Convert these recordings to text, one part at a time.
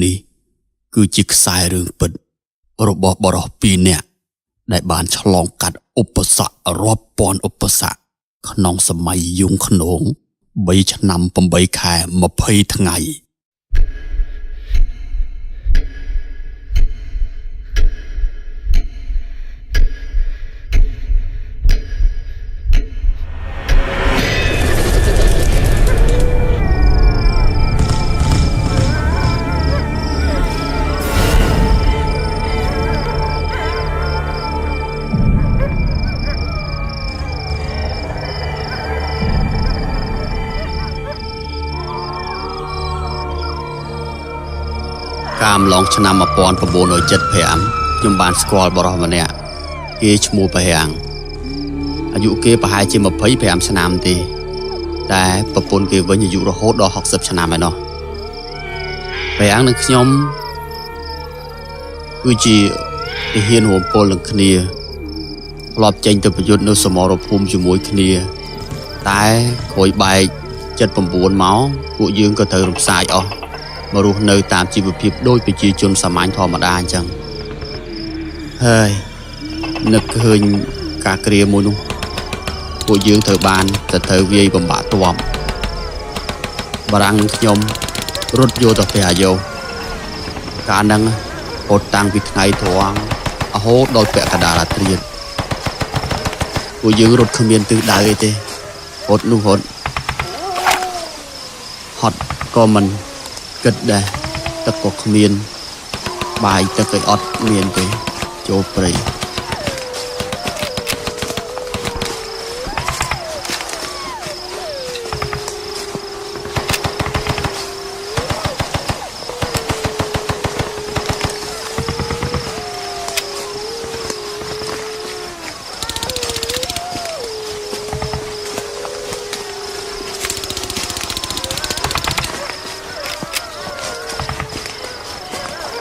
នេះគឺជាខ្សែរឿងពិតរបស់បរិសុទ្ធពីរនាក់ដែលបានឆ្លងកាត់ឧបសគ្គរាប់ពាន់ឧបសគ្គក្នុងសម័យយងខ្នង3ឆ្នាំ8ខែ20ថ្ងៃកាមឡងឆ្នាំ1975ខ្ញុំបានស្គាល់បរិសុទ្ធម្នាក់គេឈ្មោះប្រហាំងអាយុគេប្រហែលជា25ឆ្នាំទេតែប្រពន្ធគេវិញអាយុរហូតដល់60ឆ្នាំហើយណោះប្រហាំងនិងខ្ញុំគឺជាទាហានរួមពលនឹងគ្នាធ្លាប់ចេញទៅប្រយុទ្ធនៅសមរភូមិជាមួយគ្នាតែក្រោយបែក79មកពួកយើងក៏ត្រូវរំសាយអស់មករស់នៅតាមជីវភាពដូចប្រជាជនសាមញ្ញធម្មតាអញ្ចឹងហើយនឹកឃើញការគ្រាមួយនោះពួកយើងត្រូវបានទៅវាយបំបាក់ទ័ពបារាំងខ្ញុំរត់យកទៅផ្ទះអាយុកាលហ្នឹងរត់តាំងពីថ្ងៃត្រង់រហូតដល់ពាក់កណ្ដាលរាត្រីពួកយើងរត់គ្មានទិសដៅអីទេរត់នោះរត់ហត់ក៏មិនគិតដែរទឹកក៏គ្មានបាយទឹកក៏អត់មានទេចូលព្រៃ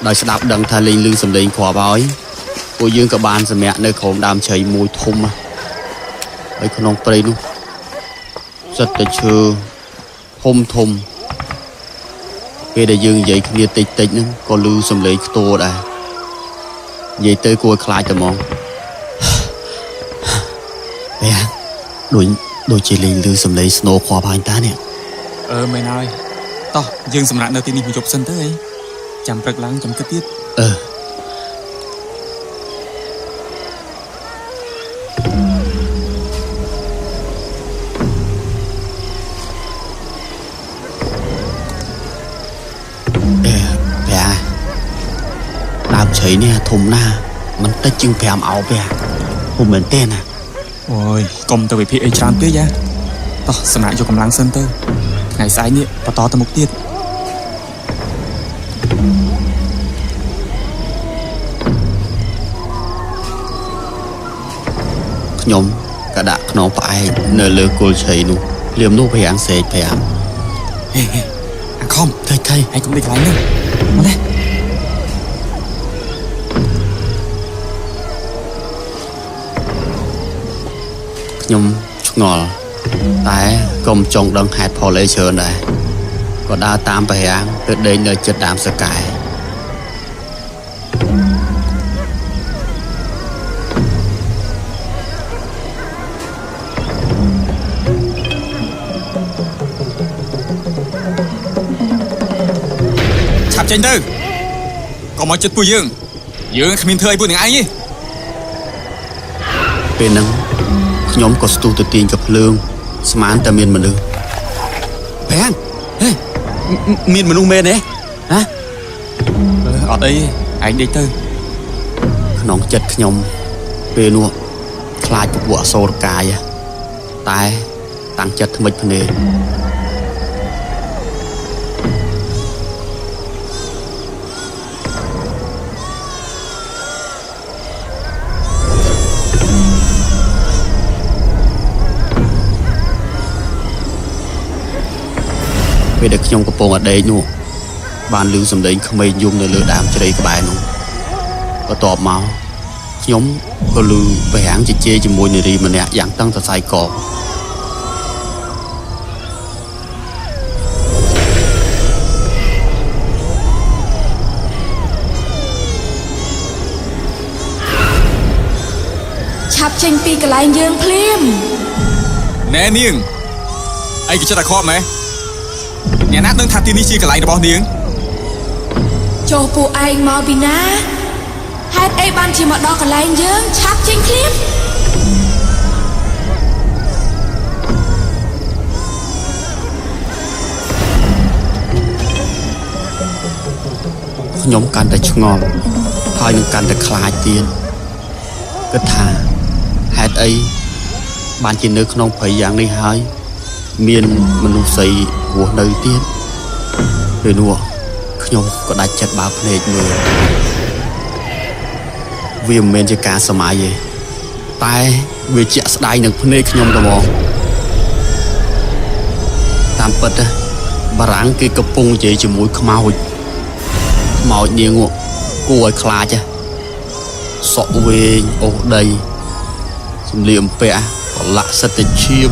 ដោយស្ដាប់ដឹងថាលេងលឺសំឡេងគ្រាប់ហើយពួកយើងក៏បានសម្រាកនៅក្រោមដើមជ្រៃមួយធំហើយក្នុងព្រៃនោះសិតតែឈើធំពេលដែលយើងនិយាយគ្នាតិចហ្នឹងក៏លឺសំឡេងខ្ទរដែរនិយាយទៅគួរខ្លាចតែហ្មងដូចជាលេងលឺសំឡេងស្នូគ្រាប់ហើយតានេះមែនហើយតោះយើងសម្រាប់នៅទីនេះមួយយប់សិនទៅអីចាំព្រឹកឡើងចាំគិតទៀតដើមជ្រៃនេះធំណាស់មិនតិចជាង5អោបទេធំមែនទេណាអូយកុំទៅវិភាគអីច្រើនពេកយ៉ាតោះសម្រាប់យកកម្លាំងសិនទៅថ្ងៃស្អែកនេះបន្តទៅមុខទៀតខ្ញុំក៏ដាក់ខ្នងផ្អែកនៅលើគល់ជ្រៃនោះភ្លាមនោះប្រហាំងសេក5អាខំថៃហើយកុំដេកកន្លែងនេះមកនេះខ្ញុំឆ្ងល់តែក៏មិនចង់ដឹងហេតុផលអីច្រើនដែរក៏ដើរតាមប្រហាំងទៅដេកនៅជិតដើមសកែចេញទៅកុំមកចិត្តពួកយើងគ្មានធ្វើអីពួកនឹងឯងទេពេលហ្នឹងខ្ញុំក៏ស្ទុះទៅទាញកាភ្លើងស្មានតែមានមនុស្សបែងមានមនុស្សមែនទេហ៎អត់អីឯងដេកទៅក្នុងចិត្តខ្ញុំពេលនោះខ្លាចពពួកអសូរកាយតែតាំងចិត្តថ្មិចភ្នែកពេលដែលខ្ញុំកំពុងអដេកនោះបានឮសំឡេងក្មេងយំនៅលើដើមជ្រៃក្បែរនោះបន្ទាប់មកខ្ញុំក៏ឮប្រហាំងជជែកជាមួយនារីម្នាក់យ៉ាងតឹងសរសៃក ចេញពីកន្លែងយើងភ្លាម ណែនាងអីក៏ចិត្តតែខកម៉ែអ្នកណាដឹងថាទីនេះជាកន្លែងរបស់នាង ចុះពួកឯងមកពីណាហេតុអីបានជាមកដល់កន្លែងយើងឆាប់ចេញភ្លាម ខ្ញុំកាន់តែឆ្ងល់ហើយនឹងកាន់តែខ្លាចទៀតគិតថាហេតុអីបានជានៅក្នុងព្រៃយ៉ាងនេះហើយមានមនុស្សស្រីរស់នៅទៀតពេលនោះខ្ញុំក៏ដាច់ចិត្តបើកភ្នែកមើលវាមិនមែនជាការសម័យទេតែវាជាក់ស្ដែងនឹងភ្នែកខ្ញុំតែហ្មងតាមពិតបារាំងគេកំពុងនិយាយជាមួយខ្មោចនាងគួរឲ្យខ្លាចសក់វែងអូសដីសំលៀកបំពាក់ប្រឡាក់សិតតែឈាម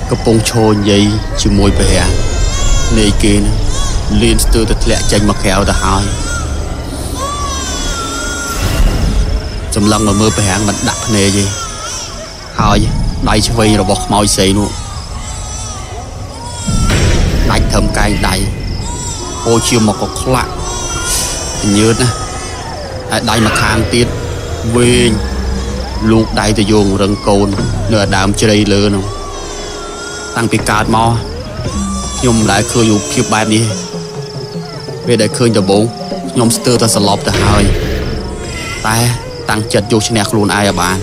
កំពុងឈរនិយាយជាមួយព្រះនៃគេនឹងលៀនស្ទើរតែធ្លាក់ចេញមកក្រៅទៅហើយចម្លងមកមើលព្រះមិនដាក់ភ្នែកទេហើយដៃឆ្វេងរបស់ខ្មោចស្រីនោះដាច់ត្រឹមកែងដៃអូជាមកក៏ខ្លាក់ញើតណាហើយដៃមកខាងទៀតវែងលូកដៃទៅយោងរឹងកូននៅដើមជ្រៃលើនោះតាំងពីកើតមកខ្ញុំមិនដែលឃើញរូបភាពបែបនេះពេលដែលឃើញដំបូងខ្ញុំស្ទើរតែសន្លប់ទៅហើយតែតាំងចិត្តយកឈ្នះខ្លួនឯងឲ្យបាន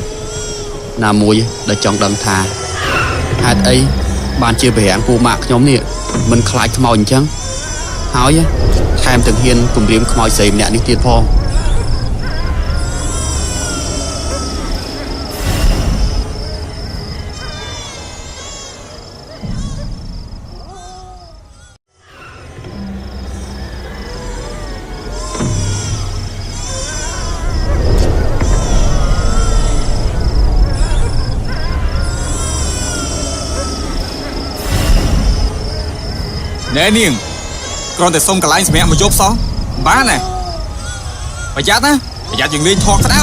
ណាមួយដែលចង់ដឹងថាហេតុអីបានជាព្រះរាមពូម៉ាក់ខ្ញុំនេះមិនខ្លាចខ្មោចអញ្ចឹងហើយថែមទាំងហ៊ានគំរាមខ្មោចស្រីម្នាក់នេះទៀតផងណែនាងគ្រាន់តែសុំកន្លែងសម្រាប់មកយប់សោះបានណាប្រយ័ត្នណាប្រយ័ត្នយើងលេងថកក្តៅ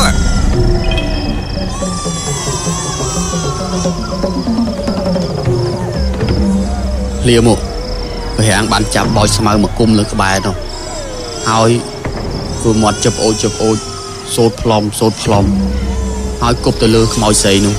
ភ្លាមមកព្រះរាមបានចាប់បោចស្មៅមកគុំលើក្បែរនោះហើយធ្វើមាត់ជិបអូចសូតផ្លុំហើយគប់ទៅលើខ្មោចស្រីនោះ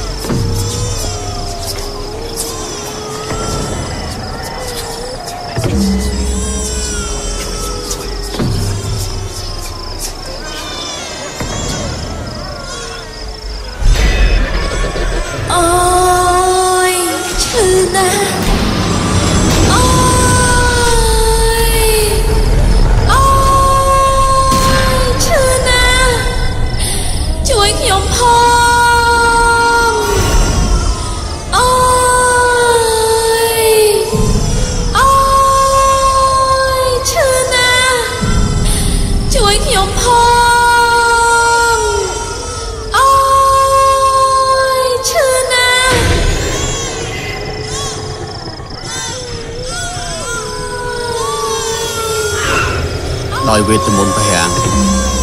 ដោយវេទមន្តព្រះរាម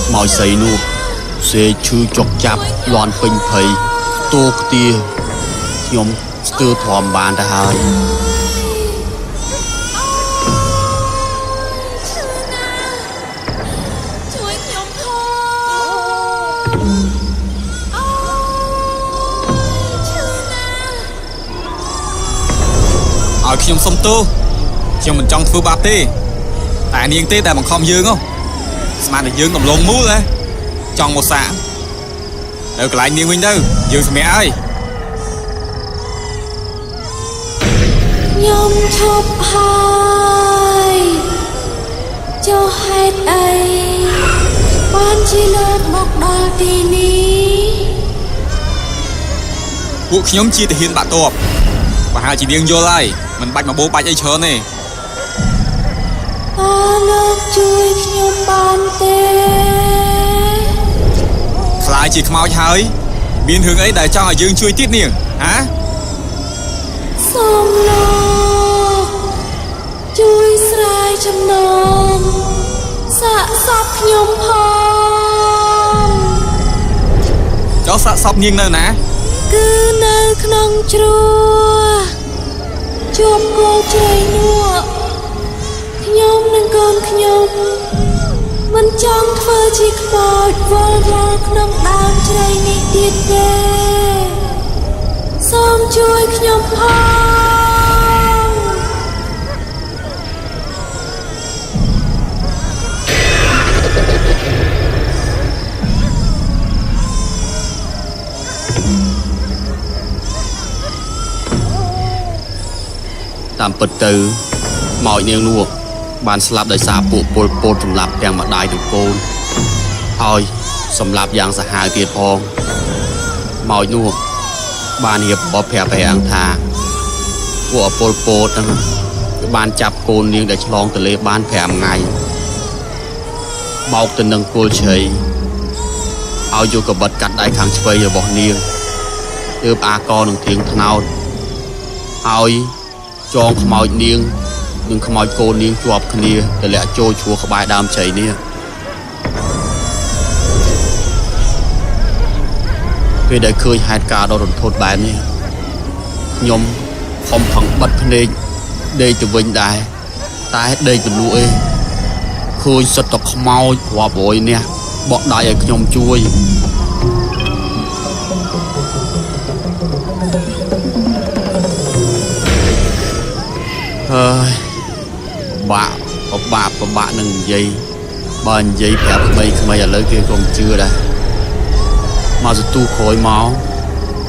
ខ្មោចស្រីនោះសេឈឺចុកចាប់លាន់ពេញភ័យតួខ្ទាខ្ញុំស្ទើរទ្រាំបានទៅហើយជួយខ្ញុំផងឲ្យខ្ញុំសុំទោសខ្ញុំមិនចង់ធ្វើបាបទេតែនាងទេតែបង្ខំយើងស្មានតែយើងកំឡុងមូលចង់មកសាកនៅកន្លែងនាងវិញទៅយើងសម្រាប់ហើយខ្ញុំឈប់ហើយចុះហេតុអីបានជាលើកមកដល់ទីនេះពួកខ្ញុំជាទាហានបាក់ទ័ពប្រហែលជានាងយល់ហើយមិនបាច់មកបោបាច់អីច្រើនទេលោកជួយខ្ញុំបានទេខ្លាចជាខ្មោចហើយមានរឿងអីដែលចង់ឲ្យយើងជួយទៀតនាងហាសូមលោកជួយស្រាយចំណងសាកសពខ្ញុំផង ចុះសាក់សពនាងនៅណា គឺនៅក្នុងជ្រោះជួបគោជ្រៃនោះខ្ញុំនិងកូនខ្ញុំមិនចង់ធ្វើជាខ្មោចវល់វល់ក្នុងដើមជ្រៃនេះទៀតទេសូមជួយខ្ញុំផងតាមពិតទៅខ្មោចនាងនោះបានស្លាប់ដោយសារពួកពលពតសម្លាប់ទាំងម្ដាយទាំងកូនហើយសម្លាប់យ៉ាងសាហាវទៀតផងខ្មោចនោះបានរៀបបបប្រាប់ព្រះអង្គថាពួកពលពតហ្នឹងគឺបានចាប់កូននាងដែលឆ្លងទន្លេបាន5ថ្ងៃបោកទៅនឹងគល់ជ្រៃឲ្យយកកបិតកាត់ដៃខាងឆ្វេងរបស់នាងទើបអាកនឹងធៀងថ្នោតហើយចងខ្មោចនាងនិងខ្មោចកូននាងជាប់គ្នាទម្លាក់ចូលឈួរក្បែរដើមជ្រៃនេះពេលដែលឃើញហេតុការណ៍ដ៏រន្ធត់បែបនេះខ្ញុំខំផឹងបិទភ្នែកដេកទៅវិញដែរតែដេកមិនលក់ទេឃើញសិតតែខ្មោចរាប់រយនាក់បក់ដៃឲ្យខ្ញុំជួយហើយបាក់នឹងនិយាយបើនិយាយប្រាប់ក្មេងៗឥឡូវគេក៏មិនជឿដែរមកសន្ទុះក្រោយមក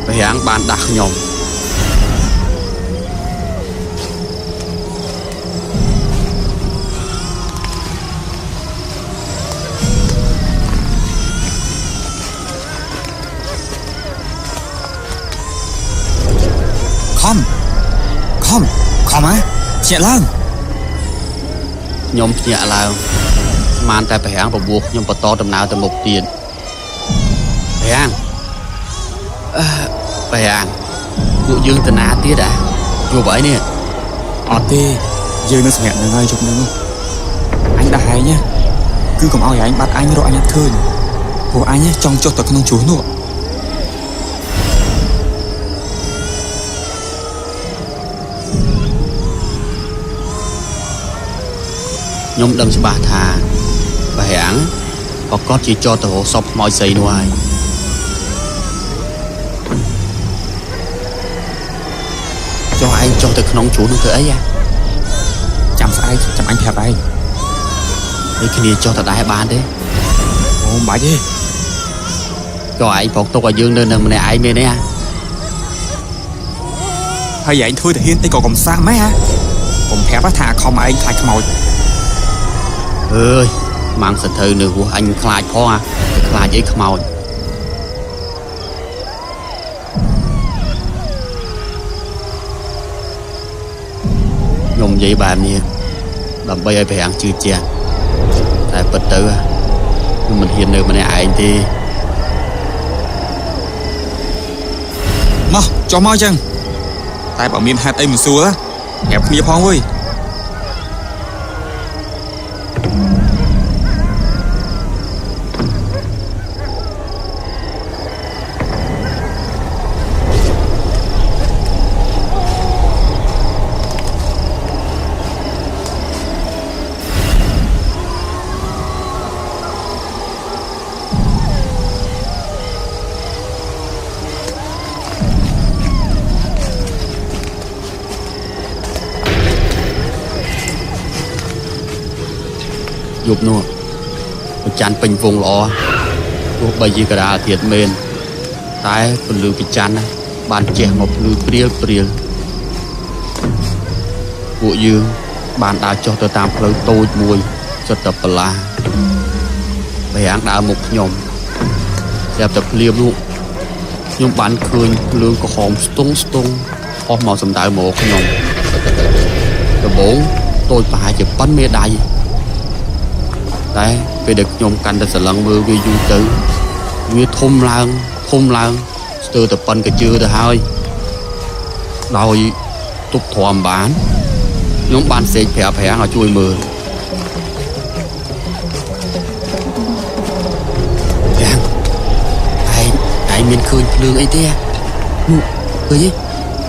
ព្រះអង្គបានដាស់ខ្ញុំខំហ៎ជាឡើងខ្ញុំភ្ញាក់ឡើងស្មានតែព្រះអង្គបបួលខ្ញុំបន្តដំណើរទៅមុខទៀតព្រះអង្គពួកយើងទៅណាទៀតជួបអីនេះអត់ទេយើងនៅសម្រាប់នឹងហើយជប់នឹងអញដាក់ឯងគឺកុំឲ្យឯងបាត់អញរកអញអត់ឃើញព្រោះអញចង់ចុះទៅក្នុងជ្រោះនោះខ្ញុំដឹងច្បាស់ថាព្រះអង្គប្រកាសជាចោទទៅរកសពខ្មោចស្រីនោះហើយចុះឯងចុះទៅក្នុងជ្រោះនោះធ្វើអីចាំស្អែកចាំអញប្រាប់ឯងនេះគ្នាចុះទៅដែរបានទេអូមិនបាច់ទេចុះឯងប្រកទុកឲ្យយើងនៅនឹងម្នាក់ឯងមែនទេហើយឯងធ្វើទៅហ៊ានតិចក៏កំសាកម៉េចកុំប្រាប់ថាខំឯងខ្លាចខ្មោចអើយម៉ាំងសត្រូវនៅហួសអញខ្លាចផងខ្លាចអីខ្មោចខ្ញុំនិយាយបែបនេះដើម្បីឲ្យព្រះអង្គជឿជាក់តែពិតទៅខ្ញុំមិនហ៊ាននៅម្នាក់ឯងទេមកចុះមកចឹងតែបើមានហេតុអីមិនសួរប្រាប់គ្នាផងវើយយប់នោះប្រច័នពេញវងល្អទោះបីជាកដាលទៀតមែនតែពន្លឺប្រច័នបានជះមកភ្លឺព្រាលពួកយើងបានដើរចុះទៅតាមផ្លូវតូចមួយសុទ្ធតែប្រឡាព្រះអង្គដើរមុខខ្ញុំស្រាប់តែភ្លាមនោះខ្ញុំបានឃើញភ្លើងក្រហមស្ទង់អស់មកសម្ដៅមកខ្ញុំដំបូងតូចប្រហែលជាប៉ុនមេដៃតែពេលដែលខ្ញុំកាន់តែស្រឡឹងមើលវាយូរទៅវាធំឡើងស្ទើរតែប៉ុនកជើទៅហើយដោយទប់ទ្រាំបានខ្ញុំបានសេកប្រាប់ព្រះអង្គឲ្យជួយមើលព្រះអង្គឯងមាន មានឃើញភ្លើងអីទេឃើញទេ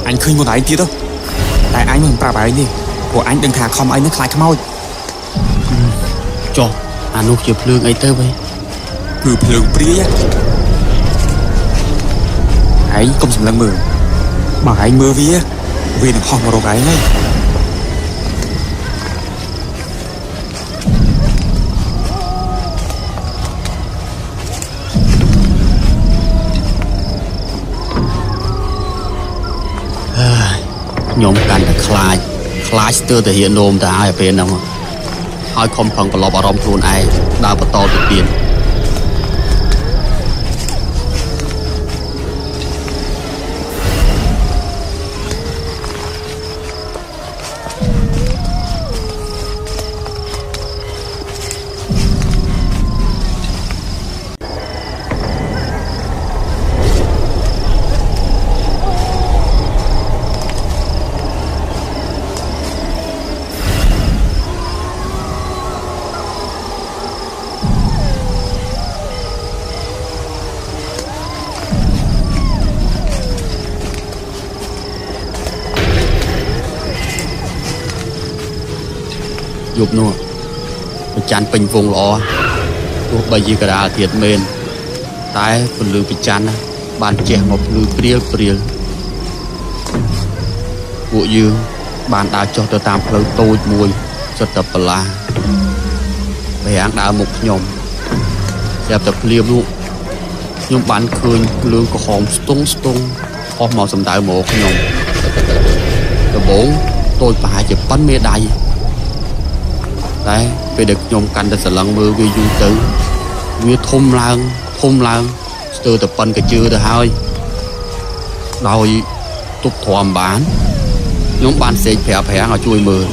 anh khơi con ấy kia đâu tại anh mình bà ấy đi của anh đừng thả không ấy nó khai khăm ôi ចុះអានោះជាភ្លើងអីទៅវិញ cứ phường pria hãy công sầm lăng mờ mà hãy mơ vía vì được hòm vào gái ngay ខ្ញុំកាន់តែខ្លាចស្ទើរតែហ៊ាននោមទៅហើយពេលហ្នឹងហើយខំប្រឹងប្រឡប់អារម្មណ៍ខ្លួនឯងដើរបន្តទៅទៀតយប់នោះប្រច័នពេញវងល្អទោះបីជាកដាលទៀតមែនតែពន្លឺប្រច័នបានជះមកភ្លឺព្រាលពួកយើងបានដើរចុះទៅតាមផ្លូវតូចមួយសុទ្ធតែបលាព្រះអង្គដើរមុខខ្ញុំស្រាប់តែភ្លាមនោះខ្ញុំបានឃើញភ្លើងក្រហមស្ទង់អស់មកសម្ដៅមកខ្ញុំដំបូងតូចប្រហែលជាប៉ុនមេដៃតែពេលដែលខ្ញុំកាន់តែស្រឡឹងមើលវាយូរទៅវាធំឡើងស្ទើរតែប៉ុនកញ្ជើទៅហើយដោយទប់ទ្រាំបានខ្ញុំបានសេកប្រាប់ឲ្យជួយមើល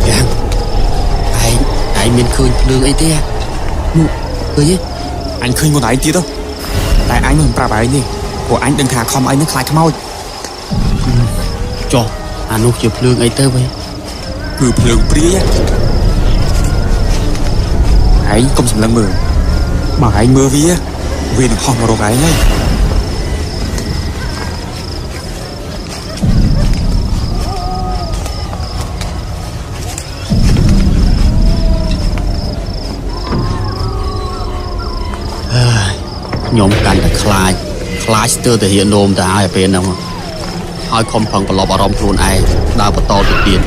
យ៉ាងឯងមានឃើញភ្លើងអីទេឃើញទេ anh khơi con ấy kia đâu tại anh mình bà ấy đi của anh đừng thả không ấy nó khai khăm ôi ចុះអានោះជាភ្លើងអីទៅវិញ cứ phường pria hãy công sầm lăng mờ mà hãy mơ vía vì được hòm vào gái ngay ខ្ញុំកាន់តែខ្លាចស្ទើរតែហ៊ាននោមទៅហើយពេលហ្នឹងហើយខំប្រឹងប្រឡប់អារម្មណ៍ខ្លួនឯងដើរបន្តទៅទៀត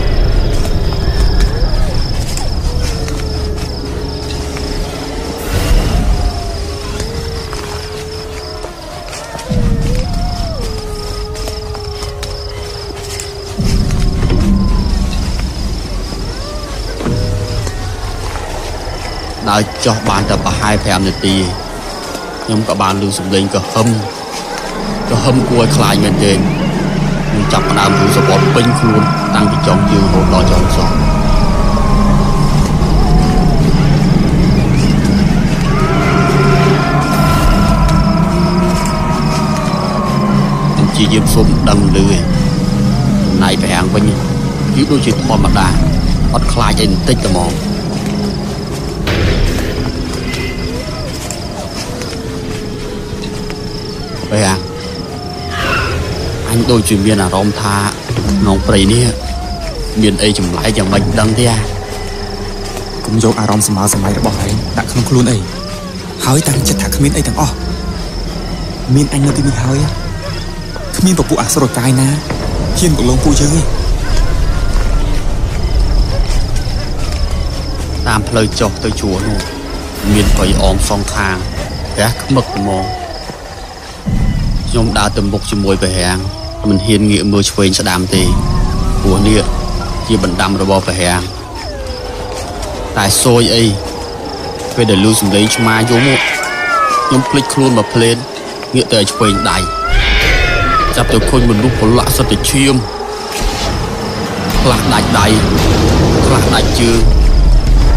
ដើរចុះបានតែប្រហែល5នាទីខ្ញុំក៏បានឮសំឡេងក៏ហឹមគួរឲ្យខ្លាចមែនទេខ្ញុំចាប់ផ្ដើមឮសពតពេញខ្លួនតាំងពីចុងជើងរហូតដល់ចុងសក់ខ្ញុំជាយាមសុំដឹងឮឯណៃប្រាំងវិញគឺដូចជាធម្មតាអត់ខ្លាចអីបន្តិចតែហ្មងព្រះអញដូចជាមានអារម្មណ៍ថាក្នុងព្រៃនេះមានអីចម្លែកយ៉ាងម៉េចដឹងទេកុំយកអារម្មណ៍សម័យរបស់ឯងដាក់ក្នុងខ្លួនអីហើយតាំងចិត្តថាគ្មានអីទាំងអស់មានអញនៅទីនេះហើយគ្មានពពួកអសុរកាយណាហ៊ានប្រឡងពួកយើងទេតាមផ្លូវចុះទៅជួរនោះមានព្រៃអមសងខាងរះខ្មឹកហ្មងខ្ញុំដើរទៅមុខជាមួយព្រះរាំងមិនហ៊ានងាកមើលឆ្វេងស្ដាំទេព្រោះនេះជាបណ្ដាំរបស់ព្រះរាំងតែសួយអីពេលដែលលឺសំឡេងឆ្មាយយំខ្ញុំភ្លេចខ្លួនមកភ្លេតងាកទៅឆ្វេងដៃចាប់ទៅឃើញមនុស្សប្រឡាក់សត្វតិឈាមខ្លះដាច់ដៃខ្លះដាច់ជើង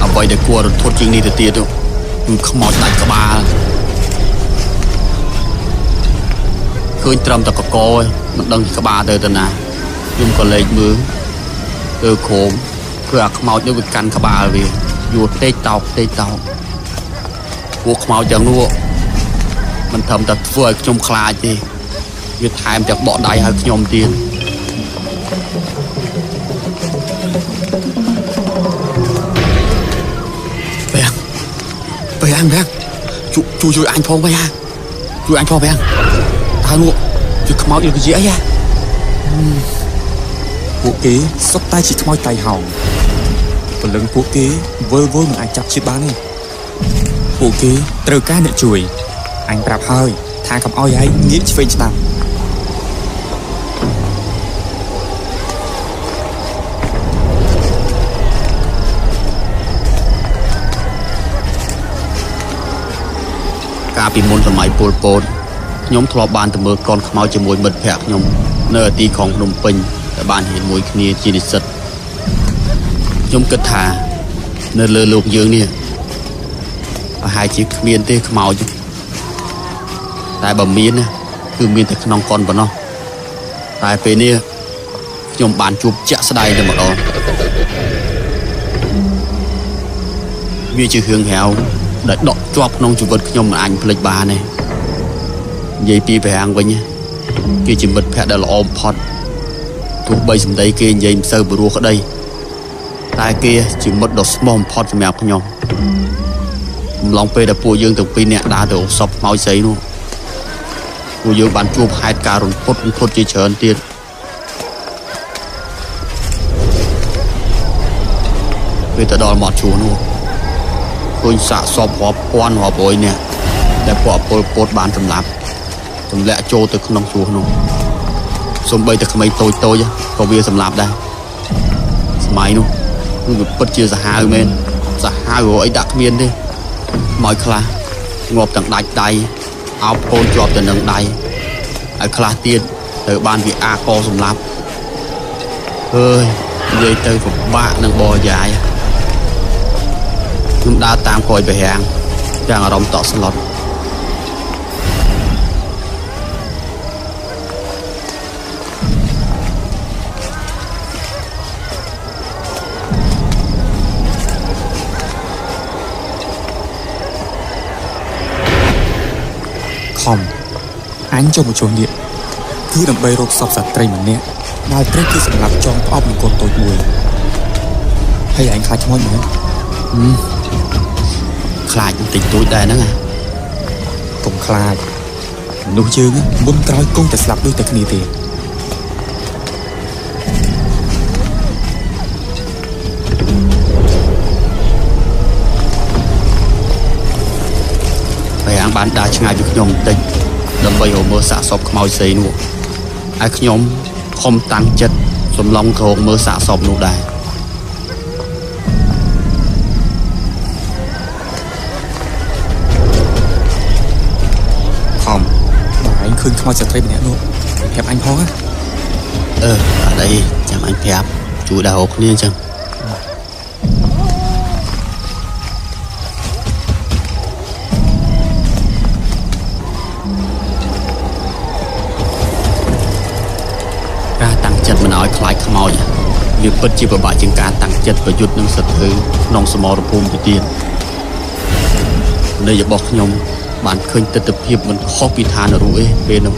អ្វីដែលគួររន្ធត់ជាងនេះទៅទៀតគឺខ្មោចដាច់ក្បាលឃើញត្រឹមតែកកឯងមិនដឹងក្បាលទៅណាខ្ញុំក៏លេចមើលទៅក្រោមគឺអាខ្មោចនោះវាកាន់ក្បាលវាយួរតេកតោក ពួកខ្មោចទាំងនោះមិនធំតែធ្វើឲ្យខ្ញុំខ្លាចទេវាថែមទាំងបកដៃឲ្យខ្ញុំទៀតបែងជួយអញផងបែងជួយអញផងបែងតើនោះជាខ្មោចឬក៏ជាអីពួកគេសុទ្ធតែជាខ្មោចតៃហោងពលឹងពួកគេវិលមិនអាចចាប់ជាតិបានទេពួកគេត្រូវការអ្នកជួយអញប្រាប់ហើយថាកុំឲ្យឯងងាកឆ្វេងស្ដាំកាលពីមុនសម័យពលពតខ្ញុំធ្លាប់បានទៅមើលកូនខ្មោចជាមួយមិត្តភ័ក្តិខ្ញុំនៅទីក្រុងភ្នំពេញដែលបានរៀនមួយគ្នាជានិស្សិតខ្ញុំគិតថានៅលើលោកយើងនេះប្រហែលជាគ្មានទេខ្មោចតែបើមានណាគឺមានតែក្នុងកូនប៉ុណ្ណោះតែពេលនេះខ្ញុំបានជួបជាក់ស្ដែងតែម្ដងវាជារឿងរ៉ាវដែលដកជាប់ក្នុងជីវិតខ្ញុំមិនអាចភ្លេចបានទេនិយាយពីប្រាំងវិញគេជាមិត្តភក្តិដែលល្អបំផុតទោះបីសម្ដីគេនិយាយមិនសូវព្រោះក្តីតែគេជាមិត្តដ៏ស្មោះបំផុតសម្រាប់ខ្ញុំអំឡុងពេលដែលពួកយើងទាំងពីរនាក់ដើរទៅអូសពខ្មោចស្រីនោះពួកយើងបានជួបហេតុការណ៍រន្ធត់ជាច្រើនទៀតពេលទៅដល់មាត់ជួរនោះឃើញសាកសពរាប់ពាន់រាប់រយនាក់ដែលពួកពលពតបានសម្លាប់ទម្លាក់ចូលទៅក្នុងជួរនោះសូម្បីតែក្មេងតូចក៏វាសម្លាប់ដែរសម័យនោះគឺវាពិតជាសាហាវមែនសាហាវរកអីដាក់គ្មានទេខ្មោចខ្លះងាប់ទាំងដាច់ដៃអោបកូនជាប់ទៅនឹងដៃហើយខ្លះទៀតត្រូវបានវាអាកសម្លាប់ហើយនិយាយទៅពិបាកនឹងបរិយាយខ្ញុំដើរតាមក្រោយបេហាំងទាំងអារម្មណ៍តក់ស្លុតអញចុះមកជួននេះគឺដើម្បីរកសពស្ត្រីម្នាក់ដែលត្រូវគេសម្លាប់ចងផ្អប់នឹងកូនតូចមួយហើយអញខ្លាចខ្មោចមែនខ្លាចបន្តិចតួចដែរហ្នឹងកុំខ្លាចមនុស្សយើងមុនក្រោយគង់តែស្លាប់ដូចតែគ្នាទេបែងបានដើរឆ្ងាយពីខ្ញុំបន្តិចដើម្បីរកមើលសាកសពខ្មោចស្រីនោះហើយខ្ញុំខំតាំងចិត្តសំឡងរកមើលសាកសពនោះដែរខំបើឯងឃើញខ្មោចស្ត្រីម្នាក់នោះប្រាប់អញផងណាអត់អីចាំអញប្រាប់ជួយដើររកគ្នាអញ្ចឹងចិត្តមិនឲ្យខ្លាចខ្មោចវាពិតជាពិបាកជាងការតាំងចិត្តប្រយុទ្ធនឹងសត្រូវក្នុងសមរភូមិទៅទៀតនៃរបស់ខ្ញុំបានឃើញទស្សនភាពមិនខុសពីឋានរូបឯពេលនោះ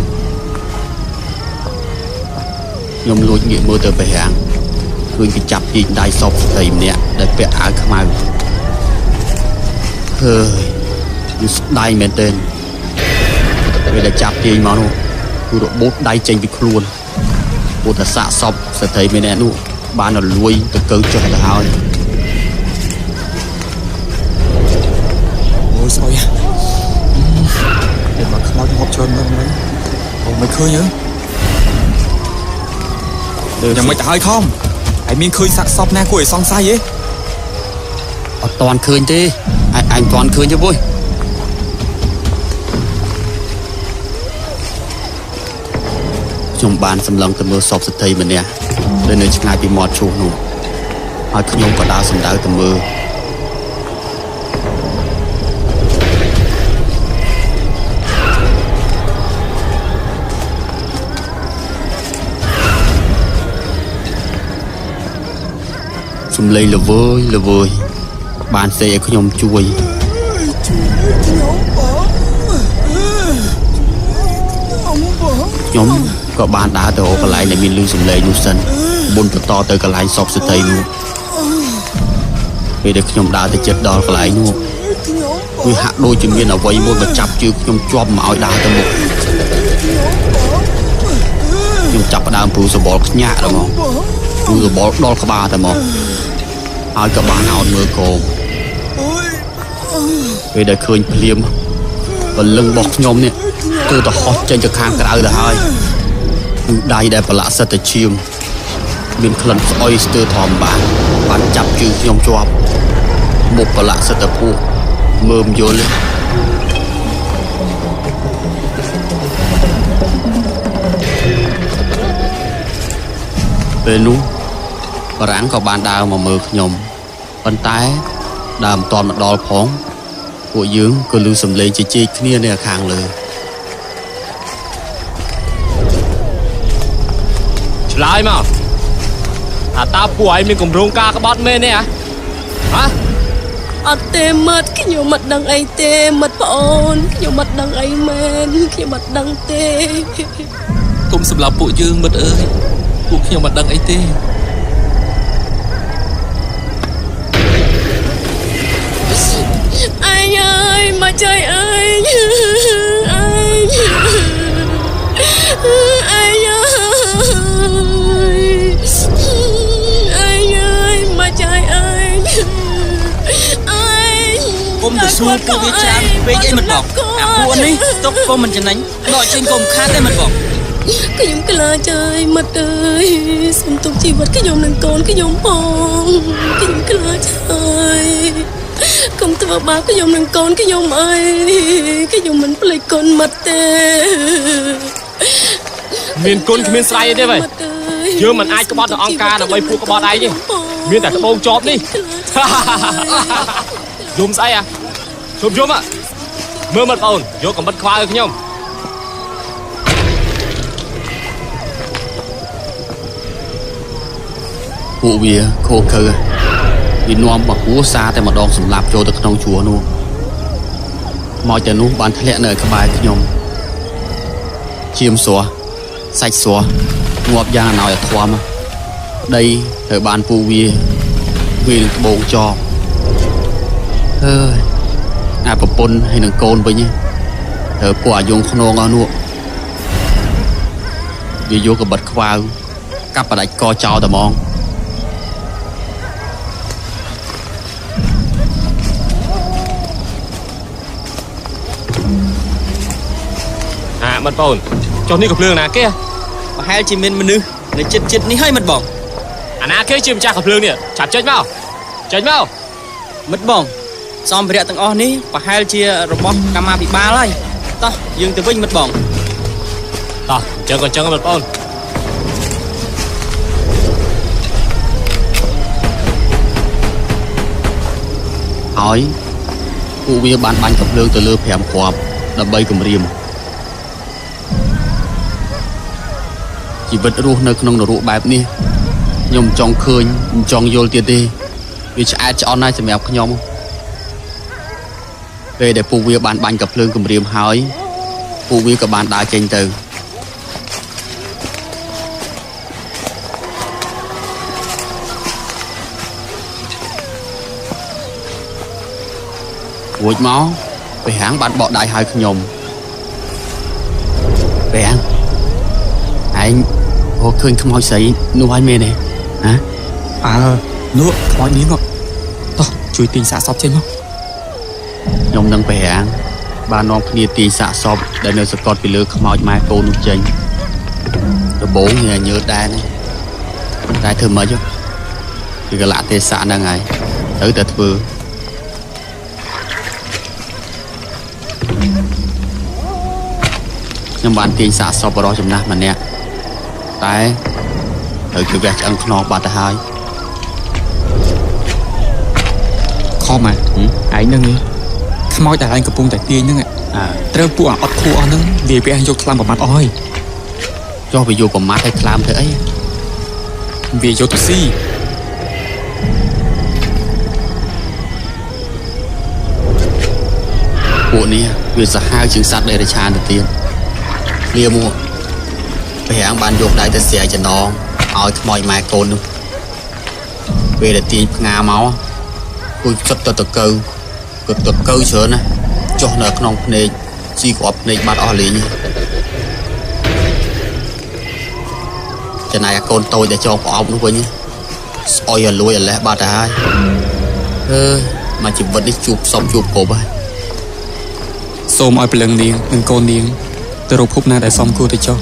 ខ្ញុំលួចងាកមើលទៅបេហាំងឃើញគេចាប់ទាញដៃសពស្ត្រីម្នាក់ដែលពាក់អាវខ្មៅហើយវាស្ដាយមែនទែនពេលដែលចាប់ទាញមកនោះគឺរបូតដៃចេញពីខ្លួនពុទ្ធសាសសពស្ត្រីម្នាក់នោះបានរលួយទៅកើចុះទៅហើយអូយស្អុយមកខ្មោចហូបច្រើនមែនអូមិនឃើញយ៉ាងមិនទៅហើយខំហើយមានឃើញសាកសពណាគួរឲ្យសង្ស័យទេអត់តាន់ឃើញទេអញតាន់ឃើញទេបុយខ្ញុំបានសម្លឹងទៅមើលសពស្ត្រីម្នាក់ដែលនៅឆ្ងាយពីមាត់ឈូសនោះហើយខ្ញុំក៏ដើរសម្ដៅទៅមើលសំឡេងល្វើយបានសេឲ្យខ្ញុំជួយខ្ញុំ ខ្ញុំក៏បានដើរទៅកន្លែងដែលមានលឺសំឡេងនោះសិនមុនបន្តទៅកន្លែងសពស្ត្រីនោះពេលដែលខ្ញុំដើរទៅជិតដល់កន្លែងនោះវាហាក់ដូចជាមានអ្វីមួយមកចាប់ជើងខ្ញុំជាប់មកឲ្យដើរទៅមុខខ្ញុំចាប់ផ្ដើមព្រួយសបល់ខ្ញាក់ដល់មកព្រួយសបល់ដល់ក្បាលតែមកហើយក៏បានអោនមើលកូនពេលដែលឃើញភ្លាមពលឹងរបស់ខ្ញុំនេះគឺទៅហោះចេញទៅខាងក្រៅទៅហើយគឺដៃដែលប្រឡាក់សិតទៅឈាមមានក្លិនស្អុយស្ទើរធម្មតាបានចាប់ជើងខ្ញុំជាប់មុខប្រឡាក់សិតទៅពុះមើមយល់ពេលនោះបារាំងក៏បានដើរមកមើលខ្ញុំប៉ុន្តែដើរមិនទាន់មកដល់ផងពួកយើងក៏ឮសំឡេងជជែកគ្នានៅខាងលើឆ្លើយមកតើពួកឯងមានគម្រោងការក្បត់មែនទេហ៎អត់ទេមិត្តខ្ញុំមិនដឹងអីទេមិត្តប្អូនខ្ញុំមិនដឹងអីមែនខ្ញុំមិនដឹងទេគុំសម្រាប់ពួកយើងមិត្តអើយពួកខ្ញុំមិនដឹងអីទេអញអើយមកជួយអើយអញអើយមកជួយអើយគុំទៅសួរពួកវាច្រើនពេកអីមិនបងអាពួកនេះទុកគុំមិនចំណេញដកចេញគុំខាតទេមិនបងខ្ញុំខ្លាចអើយមិត្តអើយសុំទុកជីវិតខ្ញុំនឹងកូនខ្ញុំផងខ្ញុំខ្លាចអើយកុំធ្វើបាបខ្ញុំនឹងកូនខ្ញុំអើយខ្ញុំមិនភ្លេចគុណមិត្តទេមានគុណគ្មានស្រ័យទេវិញយើងមិនអាចក្បត់នឹងអង្គការដើម្បីពួកក្បត់ឯងទេមានតែត្បូងជាប់នេះយំស្អីជុំយំមើលមិត្តបងយកកំបិតខ្វៅឲ្យខ្ញុំពួកវាខូខើវានាំមកគួសារតែម្ដងសម្លាប់ចូលទៅក្នុងជួរនោះមកតែនោះបានធ្លាក់នៅក្បែរខ្ញុំឈាមស្រស់សាច់ស្រស់ងាប់យ៉ាងណយធំដីត្រូវបានពួកវានឹងត្បូងចោលអើយអាប្រពន្ធហើយនឹងកូនវិញត្រូវពួកអាយងខ្នងអស់នោះវាយកកបិតខ្វៅកាប់បដាច់កចោលតែហ្មងមិត្តបងចុះនេះក៏ភ្លើងណាគេប្រហែលជាមានមនុស្សនៅចិត្តនេះហើយមិត្តបងអាណាគេជាម្ចាស់កំភ្លើងនេះចាប់ចេញមកមិត្តបងសម្ភារៈទាំងអស់នេះប្រហែលជារបស់កម្មាភិបាលហើយតោះយើងទៅវិញមិត្តបងតោះអញ្ចឹងមិត្តបងហើយពួកវាបានបាញ់កំភ្លើងទៅលើ5គ្រាប់ដើម្បីគំរាមជីវិតរស់នៅក្នុងនរកបែបនេះខ្ញុំចង់ឃើញចង់យល់ទៀតទេវាឆ្អែតឆ្អន់ណាស់សម្រាប់ខ្ញុំពេលដែលពួកវាបានបាញ់កំភ្លើងគំរាមហើយពួកវាក៏បានដើរចេញទៅរួចមកព្រះហាងបានបកដៃឲ្យខ្ញុំព្រះហាងឯងហៅឃើញខ្មោចស្រីនោះហើយមែនទេណានោះខ្មោចនាងតោះជួយទាញសាកសពចេញមកខ្ញុំនឹងព្រះហាងបាននាំគ្នាទាញសាកសពដែលនៅសកត់ពីលើខ្មោចម៉ែកូននោះចេញដំបូងញើសដែរណាតែធ្វើម៉េចពីកលៈទេសៈហ្នឹងហើយត្រូវតែធ្វើខ្ញុំបានទាញសាកសពបរិសុទ្ធចំណាស់ម្នាក់តែត្រូវគេវះឆ្អឹងខ្នងបាត់ទៅហើយខំឯងហ្នឹងខ្មោចដែលឯងកំពុងតែទាញហ្នឹងត្រូវពួកអត់ខួរអស់ហ្នឹងវាវាយកខ្លាំប្រមាត់អស់ហើយចុះវាយកប្រមាត់ឲ្យខ្លាំធ្វើអីវាយកទៅស៊ីពួកនេះវាសាហាវជាងសត្វដេរឆានទៅទៀតលាមក ព្រះអង្គបានយកដៃទៅស្រាយចំណងឲ្យខ្មោចម៉ែកូននោះពេលដែលទាញផ្ងាមកគួយចិត្តទៅកើគាត់ទៅកើច្រើនណាចុះនៅក្នុងភ្នែកជីក្របភ្នែកបាត់អស់លេងចំណែកកូនតូចដែលចងប្រអប់នោះវិញស្អុយឲ្យលួយឲ្យលេះបាត់ទៅហើយមកជីវិតនេះជួបផ្សំជួបគ្រប់ហើយ សូមឲ្យព្រលឹងនាងនិងកូននាងទៅរកភពណាដែលសមគួរទៅចុះ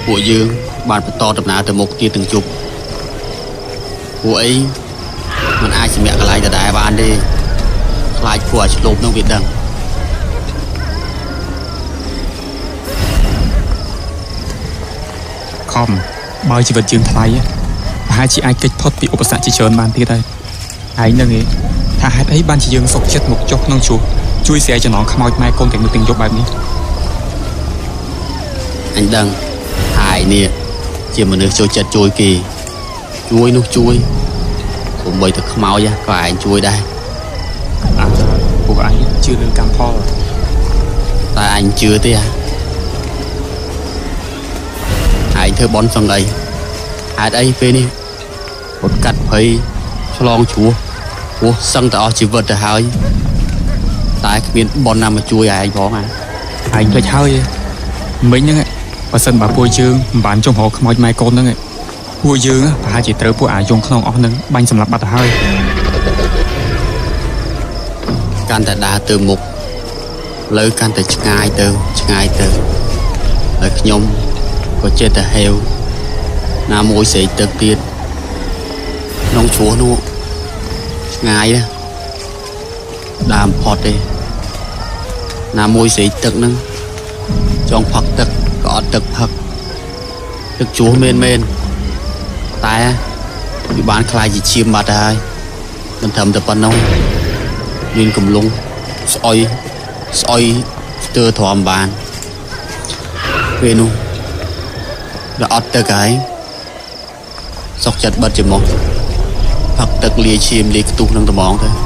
ពួកយើងបានបន្តដំណើរទៅមុខទៀតទាំងជប់ពួកអីมันអាចសម្រាប់កន្លែងដដែលបានទេខ្លាចពួកអាឆ្លូបនឹងវាដឹង ខំបើជីវិតយើងថ្លៃប្រហែលជាអាចគេចផុតពីឧបសគ្គជាច្រើនបានទៀតហើយហើយនឹងឯងថាហេតុអីបានជាយើងសុខចិត្តមកចុះក្នុងជួរជួយស្រាយចំណងខ្មោចម៉ែកូនទាំងនោះទាំងយប់បែបនេះ អញដឹងហើយនេះជាមនុស្សចូលចិត្តជួយគេជួយនោះជួយសូម្បីតែខ្មោចក៏ឯងជួយដែរ ពួកអញជឿលើកម្មផល តែអញជឿទេឯងធ្វើបន់សង្អីហេតុអីពេលនេះរត់កាត់ភ័យឆ្លងជ្រោះពោះសឹងតែអស់ជីវិតទៅហើយតែគ្មានបន់ណាមកជួយឯងផងឯងភ្លេចហើយមិញហ្នឹងបើសិនបើពួកយើងមិនបានចុះរកខ្មោចម៉ែកូនហ្នឹងពួកយើងប្រហែលជាត្រូវពួកអាយងក្នុងអស់ហ្នឹងបាញ់សម្លាប់បាត់ទៅហើយ កាន់តែដើរទៅមុខលើកាន់តែឆ្ងាយទៅហើយខ្ញុំក៏ចេះតែហេវណាមួយស្រីទឹកទៀតក្នុងជ្រោះនោះឆ្ងាយណាស់ដើមផុតទេណាមួយស្រីទឹកហ្នឹងចង់ផឹកទឹកក៏អត់ទឹកផឹកទឹកជ្រោះមែនតែវាបានខ្លាយជាឈាមបាត់ហើយមិនត្រឹមតែប៉ុណ្ណោះមានកំឡុងស្អុយស្ទើរទ្រាំបានពេលនោះដល់អត់ទឹកហើយសុកចិត្តបិទជាមកផឹកទឹកលាយឈាមលាយខ្ទុះនឹងត្មងទៅ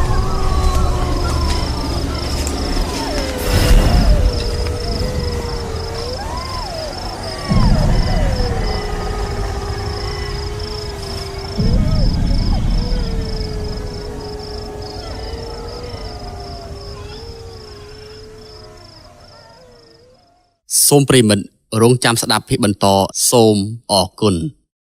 សូមប្រិមិត្តរងចាំស្ដាប់ភាពបន្តសូមអរគុណ